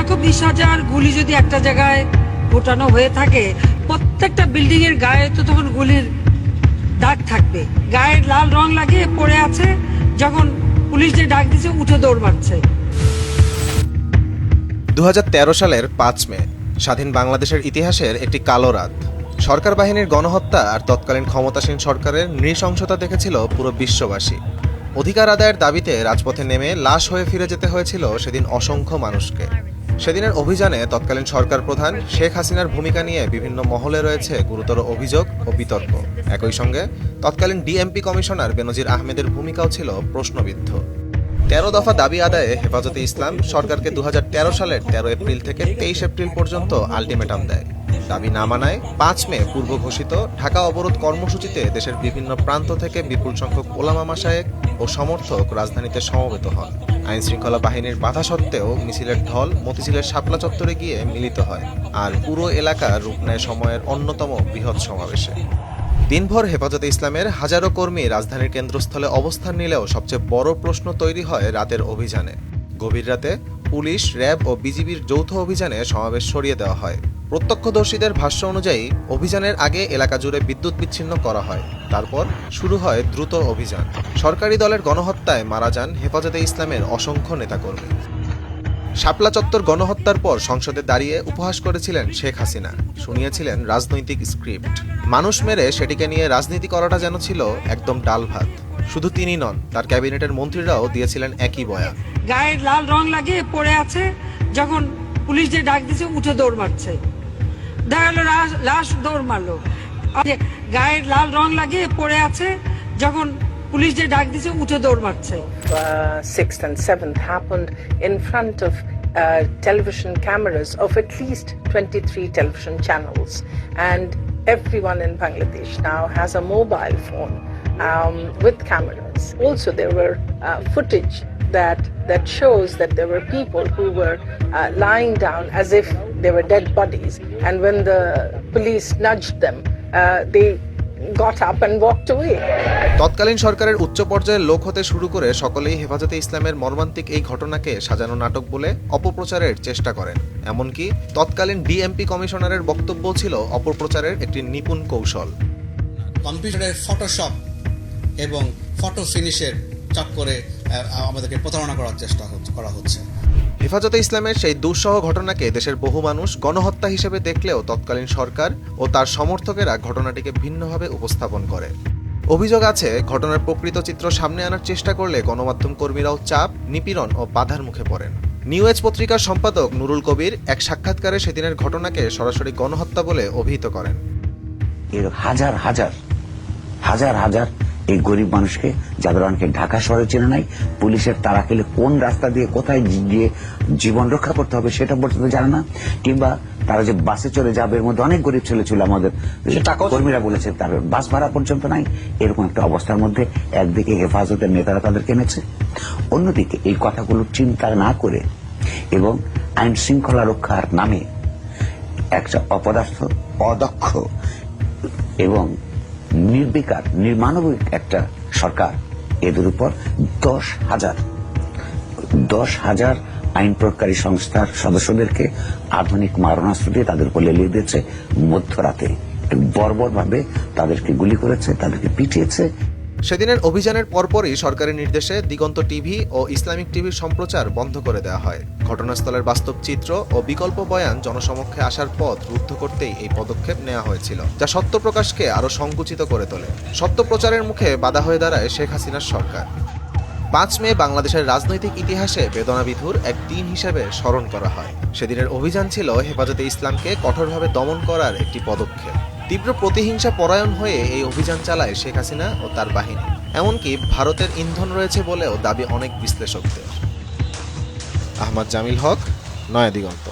20,000 গুলি যদি একটা জায়গায় ফোটানো হয়ে থাকে, প্রত্যেকটা বিল্ডিং এর গায়ে তো তখন গুলির দাগ থাকবে। গায়ের লাল রং লাগিয়ে পড়ে আছে, যখন পুলিশ যে ডাক দিচ্ছে উঠে দৌড় মারছে। 2013 সালের 5 মে স্বাধীন বাংলাদেশের ইতিহাসের একটি কালো রাত। সরকার বাহিনীর গণহত্যা আর তৎকালীন ক্ষমতাসীন সরকারের নৃশংসতা দেখেছিল পুরো বিশ্ববাসী। অধিকার আদায়ের দাবিতে রাজপথে নেমে লাশ হয়ে ফিরে যেতে হয়েছিল সেদিন অসংখ্য মানুষকে। সেদিনের অভিযানে তৎকালীন সরকার প্রধান শেখ হাসিনার ভূমিকা নিয়ে বিভিন্ন মহলে রয়েছে গুরুতর অভিযোগ ও বিতর্ক। একই সঙ্গে তৎকালীন ডিএমপি কমিশনার বেনজির আহমেদের ভূমিকাও ছিল প্রশ্নবিদ্ধ। 13 দফা দাবি আদায়ে হেফাজতে ইসলাম সরকারকে 2013 সালের 13 এপ্রিল থেকে 23 এপ্রিল পর্যন্ত আলটিমেটাম দেয়। দাবি না মানায় 5 মে পূর্ব ঘোষিত ঢাকা অবরোধ কর্মসূচিতে দেশের বিভিন্ন প্রান্ত থেকে বিপুল সংখ্যক ওলামা মাশায়েখ ও সমর্থক রাজধানীতে সমবেত হন। আইন শৃঙ্খলা বাহিনীর বাধা সত্ত্বেও মিছিলের ঢল মতিঝিলের শাপলা চত্বরে গিয়ে মিলিত হয়, আর পুরো এলাকা রূপ নেয় সময়ের অন্যতম বৃহৎ সমাবেশে। দিনভর হেফাজতে ইসলামের হাজারো কর্মী রাজধানীর কেন্দ্রস্থলে অবস্থান নিলেও সবচেয়ে বড় প্রশ্ন তৈরি হয় রাতের অভিযানে। গভীর রাতে পুলিশ, র্যাব ও বিজিবির যৌথ অভিযানে সমাবেশ সরিয়ে দেওয়া হয়। প্রত্যক্ষদর্শীদের ভাষ্য অনুযায়ী অভিযানের আগে এলাকা জুড়ে বিদ্যুৎ বিচ্ছিন্ন করা হয়। তারপর শুরু হয় দ্রুত অভিযান। সরকারি দলের গণহত্যায় মারা যান হেফাজতে ইসলামের অসংখ্য নেতাকর্মী। শাপলা চত্বর গণহত্যার পর সংসদে দাঁড়িয়ে উপহাস করেছিলেন শেখ হাসিনা, শুনিয়েছিলেন রাজনৈতিক স্ক্রিপ্ট। মানুষ মেরে সেটিকে নিয়ে রাজনীতি করাটা যেন ছিল একদম ডাল ভাত। শুধু তিনি নন, তার ক্যাবিনেটের মন্ত্রীরাও দিয়েছিলেন একই বয়ান। গায়ের লাল রং লাগিয়ে পড়ে আছে, যখন পুলিশ যে ডাক দিচ্ছে উঠে দৌড় মারছে। দেখা গেল লাশ দৌড় মারলো। গায়ের লাল রং লাগিয়ে পড়ে আছে, যখন পুলিশ যে ডাক দিচ্ছে উঠে দৌড় মারছে। 6th and 7th happened in front of television cameras of at least 23 television channels, and everyone in Bangladesh now has a mobile phone with cameras. Also, there were footage that shows that there were people who were lying down as if they were dead bodies, and when the police nudged them, they got up and walked away. তৎকালীন সরকারের উচ্চ পর্যায়ের লোক হতে শুরু করে সকলেই হেফাজতে ইসলামের মর্মান্তিক এই ঘটনাকে সাজানো নাটক বলে অপপ্রচারের চেষ্টা করেন। এমনকি তৎকালীন ডিএমপি কমিশনারের বক্তব্য ছিল অপপ্রচারের একটি নিপুণ কৌশল। কম্পিউটারের ফটোশপ এবং ফটো ফিনিশের চক্করে আমাদেরকে প্রতারণা করার চেষ্টা করা হচ্ছে। হেফাজতে ইসলামের সেই দুঃসহ ঘটনাকে দেশের বহু মানুষ গণহত্যা হিসেবে দেখলেও তৎকালীন সরকার ও তার সমর্থকেরা ঘটনাটিকে ভিন্নভাবে উপস্থাপন করে। অভিযোগ আছে, ঘটনার প্রকৃত চিত্র সামনে আনার চেষ্টা করলে গণমাধ্যম কর্মীরাও চাপ, নিপীড়ন ও বাধার মুখে পড়েন। নিউ এজ পত্রিকার সম্পাদক নুরুল কবির এক সাক্ষাৎকারে সেদিনের ঘটনাকে সরাসরি গণহত্যা বলে অভিহিত করেন। এর হাজার হাজার এই গরিব মানুষকে, যাদের অনেকে ঢাকা শহরে চেনে নাই, পুলিশের তাড়া খেলে কোন রাস্তা দিয়ে কোথায় গিয়ে জীবন রক্ষা করতে হবে সেটা পর্যন্ত জানে না, কিংবা তারা যে বাসে চলে যাবে, এর মধ্যে অনেক গরিব ছেলে ছিল আমাদের কর্মীরা বলেছে তার বাস ভাড়া পর্যন্ত নাই। এরকম একটা অবস্থার মধ্যে একদিকে হেফাজতের নেতারা তাদেরকে এনেছে, অন্যদিকে এই কথাগুলো চিন্তা না করে এবং আইন শৃঙ্খলা রক্ষার নামে একটা অপদার্থ, অদক্ষ এবং নির্বিকার, নির্মানবিক একটা সরকার এদের উপর 10,000 আইন প্রয়োগকারী সংস্থার সদস্যদেরকে আধুনিক মারণাস্ত্র দিয়ে তাদের উপর লেলিয়ে দিয়েছে। মধ্যরাতে বর্বরভাবে তাদেরকে গুলি করেছে, তাদেরকে পিটিয়েছে। সেদিনের অভিযানের পরপরই সরকারি নির্দেশে দিগন্ত টিভি ও ইসলামিক টিভির সম্প্রচার বন্ধ করে দেওয়া হয়। ঘটনাস্থলের বাস্তব চিত্র ও বিকল্প বয়ান জনসমক্ষে আসার পথ রুদ্ধ করতেই এই পদক্ষেপ নেওয়া হয়েছিল, যা সত্য প্রকাশকে আরও সংকুচিত করে তোলে। সত্য প্রচারের মুখে বাধা হয়ে দাঁড়ায় শেখ হাসিনার সরকার। 5 মে বাংলাদেশের রাজনৈতিক ইতিহাসে বেদনাবিধুর এক দিন হিসেবে স্মরণ করা হয়। সেদিনের অভিযান ছিল হেফাজতে ইসলামকে কঠোরভাবে দমন করার একটি পদক্ষেপ। তীব্র প্রতিহিংসা পরায়ণ হয়ে এই অভিযান চালায় শেখ হাসিনা ও তার বাহিনী। এমনকি ভারতের ইন্ধন রয়েছে বলেও দাবি অনেক বিশ্লেষকদের। আহমদ জামিল হক, নয়া দিগন্ত।